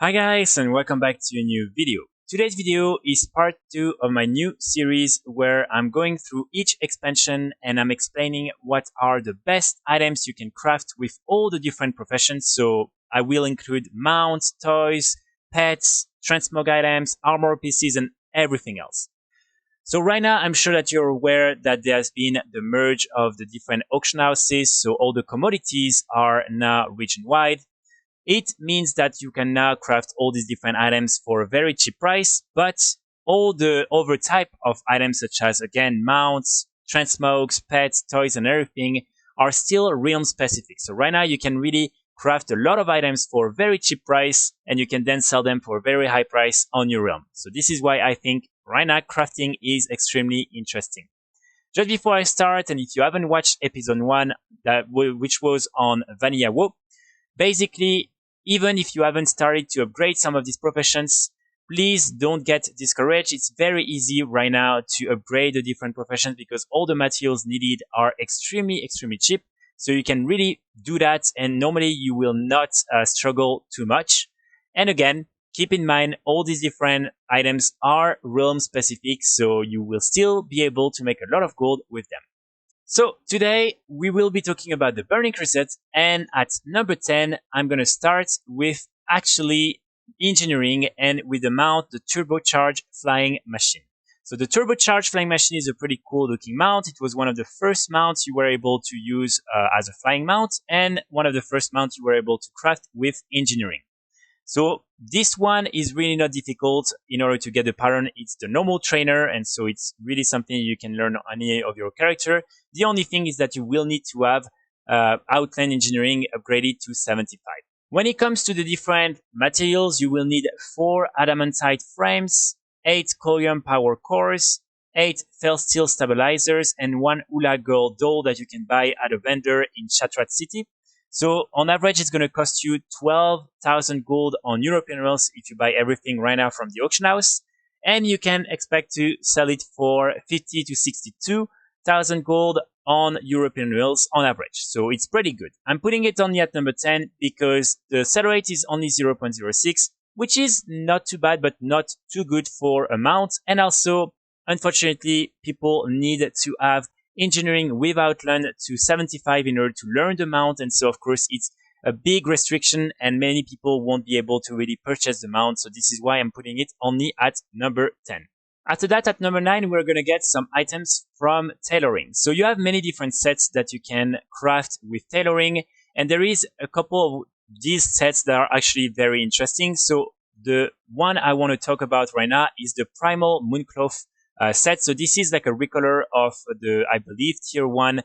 Hi guys and welcome back to a new video. Today's video is part 2 of my new series where I'm going through each expansion and I'm explaining what are the best items you can craft with all the different professions. So I will include mounts, toys, pets, transmog items, armor pieces and everything else. So right now I'm sure that you're aware that there's been the merge of the different auction houses, so all the commodities are now region wide. It means that you can now craft all these different items for a very cheap price, but all the other type of items such as, again, mounts, transmogs, pets, toys, and everything are still realm specific. So right now you can really craft a lot of items for a very cheap price and you can then sell them for a very high price on your realm. So this is why I think right now crafting is extremely interesting. Just before I start, and if you haven't watched episode 1, which was on Vanilla WoW, basically, even if you haven't started to upgrade some of these professions, please don't get discouraged. It's very easy right now to upgrade the different professions because all the materials needed are extremely cheap. So you can really do that and normally you will not struggle too much. And again, keep in mind all these different items are realm specific, so you will still be able to make a lot of gold with them. So today we will be talking about the Burning Reset, and at number 10 I'm gonna start with actually engineering and with the mount, the turbocharged flying machine. So the turbocharged flying machine is a pretty cool looking mount. It was one of the first mounts you were able to use as a flying mount and one of the first mounts you were able to craft with engineering. So this one is really not difficult. In order to get the pattern, it's the normal trainer, and so it's really something you can learn on any of your character. The only thing is that you will need to have Outland Engineering upgraded to 75. When it comes to the different materials, you will need 4 adamantite frames, 8 collium power cores, 8 Fel Steel stabilizers, and 1 Ula Gold doll that you can buy at a vendor in Shatrat City. So on average, it's going to cost you 12,000 gold on European rails if you buy everything right now from the auction house. And you can expect to sell it for 50 to 62,000 gold on European rails on average. So it's pretty good. I'm putting it only at number 10 because the sell rate is only 0.06, which is not too bad, but not too good for a mount. And also, unfortunately, people need to have engineering with Outland to 75 in order to learn the mount, and so of course it's a big restriction and many people won't be able to really purchase the mount, so this is why I'm putting it only at number 10. After that, at number 9, we're going to get some items from tailoring. So you have many different sets that you can craft with tailoring, and there is a couple of these sets that are actually very interesting. So the one I want to talk about right now is the Primal Mooncloth set. So this is like a recolor of the, I believe, tier 1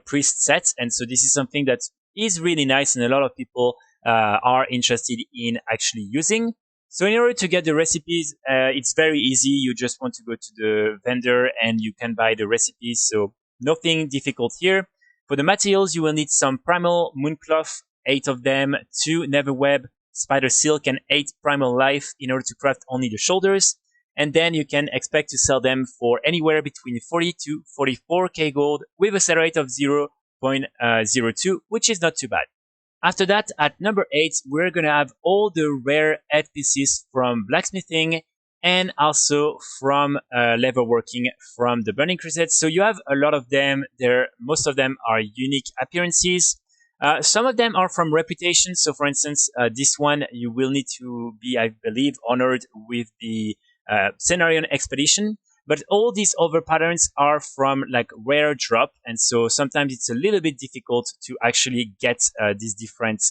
priest set. And so this is something that is really nice and a lot of people are interested in actually using. So in order to get the recipes, it's very easy. You just want to go to the vendor and you can buy the recipes. So nothing difficult here. For the materials, you will need some Primal Mooncloth, 8 of them, 2 Netherweb, Spider Silk, and 8 Primal Life in order to craft only the shoulders. And then you can expect to sell them for anywhere between 40 to 44k gold with a sell rate of 0.02, which is not too bad. After that, at number 8, we're going to have all the rare head pieces from blacksmithing and also from leatherworking from the Burning Crusade. So you have a lot of them there. Most of them are unique appearances. Some of them are from reputation. So for instance, this one, you will need to be, I believe, honored with the Cenarion Expedition, but all these other patterns are from like rare drop, and so sometimes it's a little bit difficult to actually get these different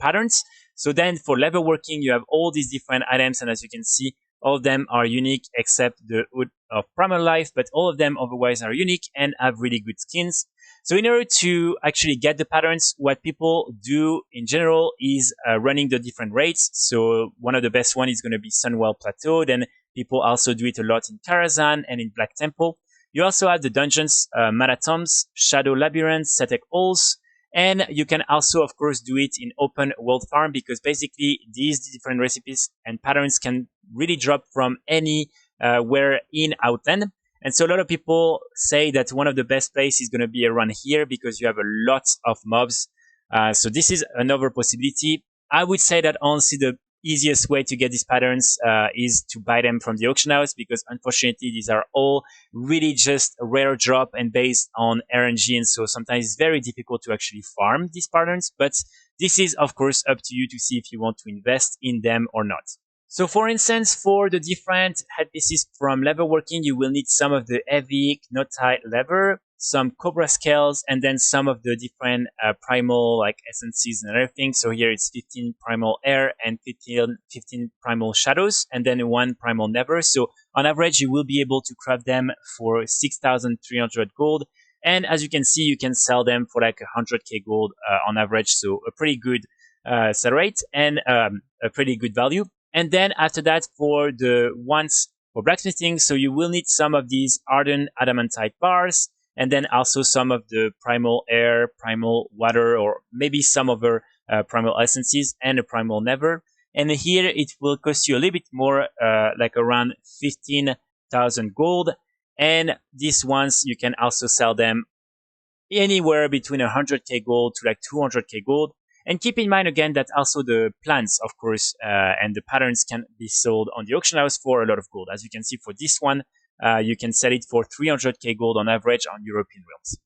patterns. So then for leatherworking, you have all these different items, and as you can see, all of them are unique except the Hood of Primal Life, but all of them otherwise are unique and have really good skins. So in order to actually get the patterns, what people do in general is running the different raids. So one of the best one is going to be Sunwell Plateau. Then people also do it a lot in Karazhan and in Black Temple. You also have the dungeons, Manatoms, Shadow Labyrinth, Setek Halls. And you can also, of course, do it in open world farm because basically these different recipes and patterns can really drop from anywhere in Outland. And so a lot of people say that one of the best places is going to be around here because you have a lot of mobs. So this is another possibility. I would say that honestly, the easiest way to get these patterns is to buy them from the auction house, because unfortunately these are all really just a rare drop and based on RNG, and so sometimes it's very difficult to actually farm these patterns. But this is of course up to you to see if you want to invest in them or not. So for instance, for the different headpieces from leatherworking, you will need some of the heavy knot-tie leather, some cobra scales, and then some of the different primal like essences and everything. So here it's 15 primal air and 15 primal shadows, and then one primal never. So on average, you will be able to craft them for 6,300 gold. And as you can see, you can sell them for like 100k gold on average. So a pretty good sell rate and a pretty good value. And then after that, for the ones for blacksmithing, so you will need some of these hardened adamantite bars, and then also some of the primal air, primal water, or maybe some other primal essences and a primal never. And here it will cost you a little bit more, like around 15,000 gold. And these ones, you can also sell them anywhere between 100k gold to like 200k gold. And keep in mind again that also the plants, of course, and the patterns can be sold on the auction house for a lot of gold. As you can see for this one, you can sell it for 300k gold on average on European realms.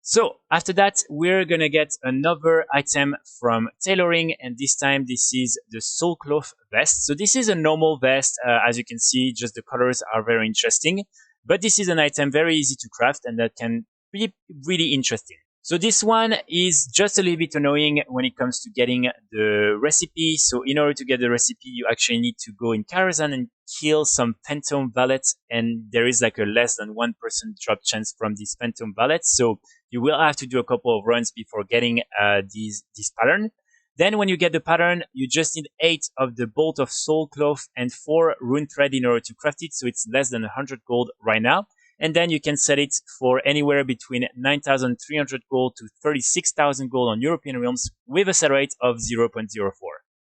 So after that, we're going to get another item from tailoring, and this time this is the Soulcloth Vest. So this is a normal vest. As you can see, just the colors are very interesting, but this is an item very easy to craft and that can be really interesting. So this one is just a little bit annoying when it comes to getting the recipe. So in order to get the recipe, you actually need to go in Karazhan and kill some phantom valets, and there is like a less than 1% drop chance from these phantom valets. So you will have to do a couple of runs before getting this pattern. Then when you get the pattern, you just need 8 of the bolt of Soulcloth and 4 rune thread in order to craft it. So it's less than 100 gold right now. And then you can sell it for anywhere between 9,300 gold to 36,000 gold on European realms with a sell rate of 0.04.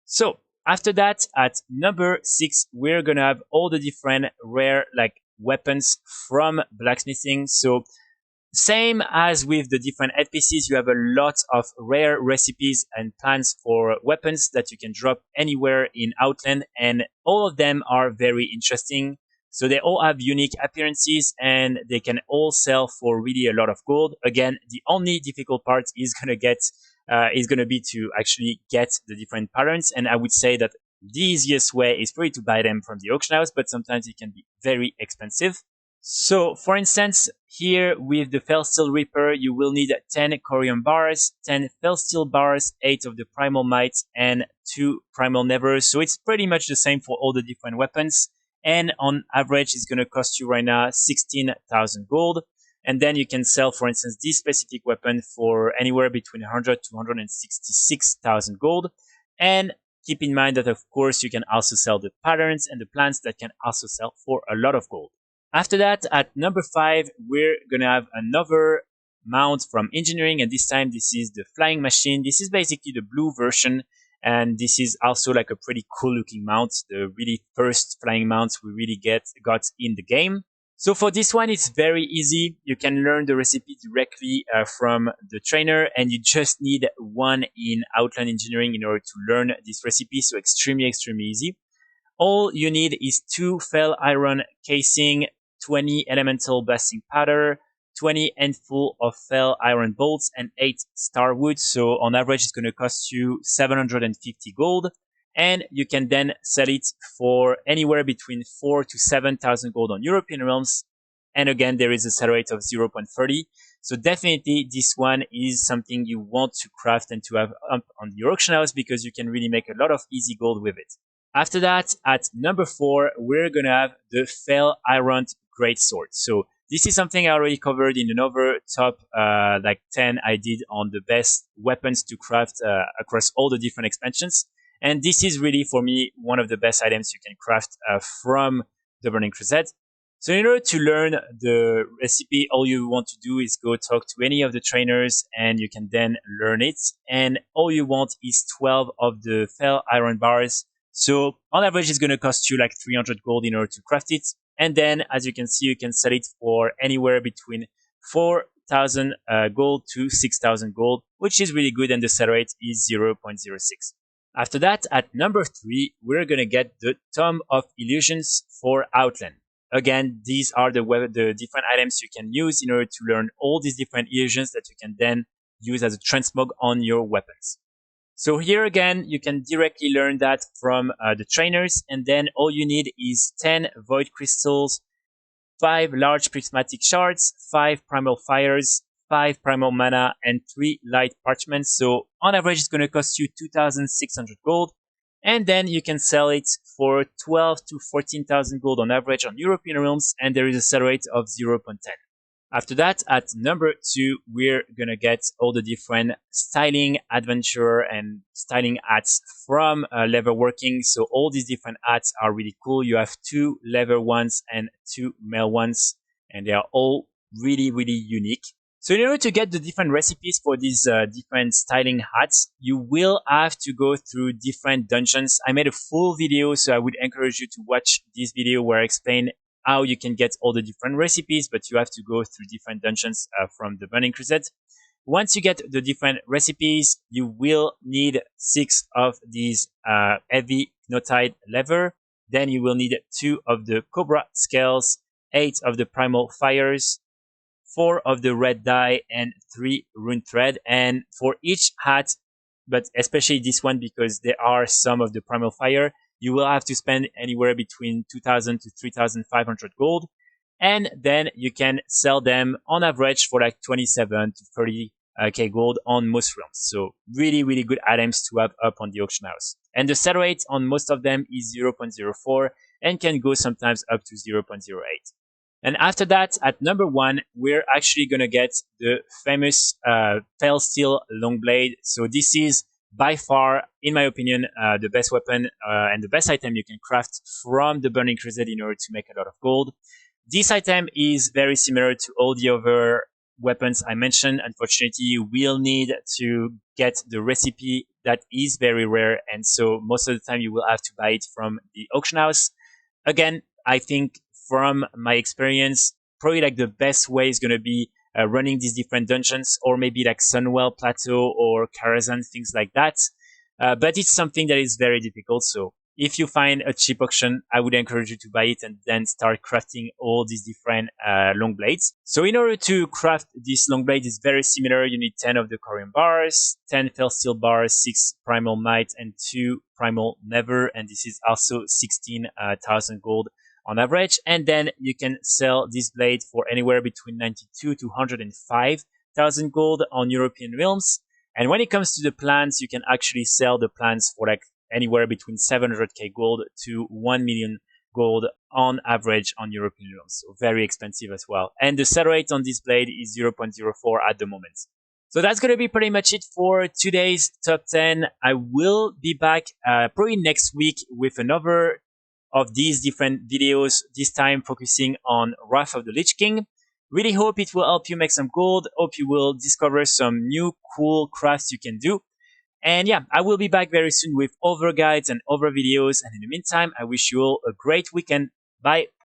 So after that, at number 6, we're gonna have all the different rare like weapons from blacksmithing. So same as with the different headpieces, you have a lot of rare recipes and plans for weapons that you can drop anywhere in Outland, and all of them are very interesting. So they all have unique appearances and they can all sell for really a lot of gold. Again, the only difficult part is gonna be to actually get the different patterns. And I would say that the easiest way is for you to buy them from the auction house, but sometimes it can be very expensive. So for instance, here with the Fel Steel Reaper, you will need 10 Corium bars, 10 Fel Steel bars, 8 of the Primal Might, and 2 Primal Nevers. So it's pretty much the same for all the different weapons. And on average, it's going to cost you right now 16,000 gold. And then you can sell, for instance, this specific weapon for anywhere between 100 to 166,000 gold. And keep in mind that, of course, you can also sell the patterns and the plants that can also sell for a lot of gold. After that, at number 5, we're going to have another mount from engineering. And this time, this is the flying machine. This is basically the blue version. And this is also like a pretty cool looking mount, the really first flying mounts we really got in the game. So for this one, it's very easy. You can learn the recipe directly from the trainer, and you just need 1 in Outland Engineering in order to learn this recipe. So extremely, extremely easy. All you need is 2 Fel Iron casing, 20 elemental blasting powder, 20 handful of Fel Iron bolts, and 8 star wood. So on average, it's going to cost you 750 gold. And you can then sell it for anywhere between 4 to 7,000 gold on European realms. And again, there is a sell rate of 0.30. So definitely this one is something you want to craft and to have up on the auction house, because you can really make a lot of easy gold with it. After that, at number 4, we're going to have the Fel Iron Greatsword. So this is something I already covered in another top like 10 I did on the best weapons to craft across all the different expansions. And this is really, for me, one of the best items you can craft from the Burning Crusade. So in order to learn the recipe, all you want to do is go talk to any of the trainers and you can then learn it. And all you want is 12 of the Fel Iron bars. So on average, it's going to cost you like 300 gold in order to craft it. And then, as you can see, you can sell it for anywhere between 4,000 gold to 6,000 gold, which is really good. And the sell rate is 0.06. After that, at number 3, we're gonna get the Tome of Illusions for Outland. Again, these are the different items you can use in order to learn all these different illusions that you can then use as a transmog on your weapons. So here again, you can directly learn that from the trainers, and then all you need is 10 void crystals, 5 large prismatic shards, 5 primal fires, 5 primal mana, and 3 light parchments. So on average, it's going to cost you 2,600 gold, and then you can sell it for 12 to 14,000 gold on average on European realms, and there is a sell rate of 0.10. After that, at number 2, we're gonna get all the different styling, adventure, and styling hats from leather working. So all these different hats are really cool. You have 2 leather ones and 2 mail ones, and they are all really, really unique. So in order to get the different recipes for these different styling hats, you will have to go through different dungeons. I made a full video, so I would encourage you to watch this video where I explain how you can get all the different recipes, but you have to go through different dungeons from the Burning Crusade. Once you get the different recipes, you will need 6 of these heavy knottied leather. Then you will need 2 of the Cobra scales, 8 of the Primal Fires, 4 of the red dye, and 3 rune thread. And for each hat, but especially this one because there are some of the Primal Fire, you will have to spend anywhere between 2,000 to 3,500 gold. And then you can sell them on average for like 27 to 30k gold on most realms. So really, really good items to have up on the auction house. And the sell rate on most of them is 0.04 and can go sometimes up to 0.08. And after that, at number 1, we're actually going to get the famous Fel Steel Longblade. So this is by far, in my opinion, the best weapon and the best item you can craft from the Burning Crusade in order to make a lot of gold. This item is very similar to all the other weapons I mentioned. Unfortunately, you will need to get the recipe that is very rare, and so most of the time you will have to buy it from the auction house. Again, I think from my experience, probably like the best way is going to be running these different dungeons, or maybe like Sunwell Plateau or Karazhan, things like that. But it's something that is very difficult. So if you find a cheap auction, I would encourage you to buy it and then start crafting all these different long blades. So in order to craft this long blade, is very similar. You need 10 of the Corium bars, 10 Fel Steel bars, 6 Primal Might, and 2 Primal Never. And this is also 16,000 gold on average. And then you can sell this blade for anywhere between 92 to 105,000 gold on European realms. And when it comes to the plans, you can actually sell the plans for like anywhere between 700k gold to 1 million gold on average on European realms. So very expensive as well. And the sell rate on this blade is 0.04 at the moment. So that's going to be pretty much it for today's top 10. I will be back probably next week with another of these different videos, this time focusing on Wrath of the Lich King. Really hope it will help you make some gold. Hope you will discover some new cool crafts you can do. And yeah, I will be back very soon with other guides and other videos. And in the meantime, I wish you all a great weekend. Bye.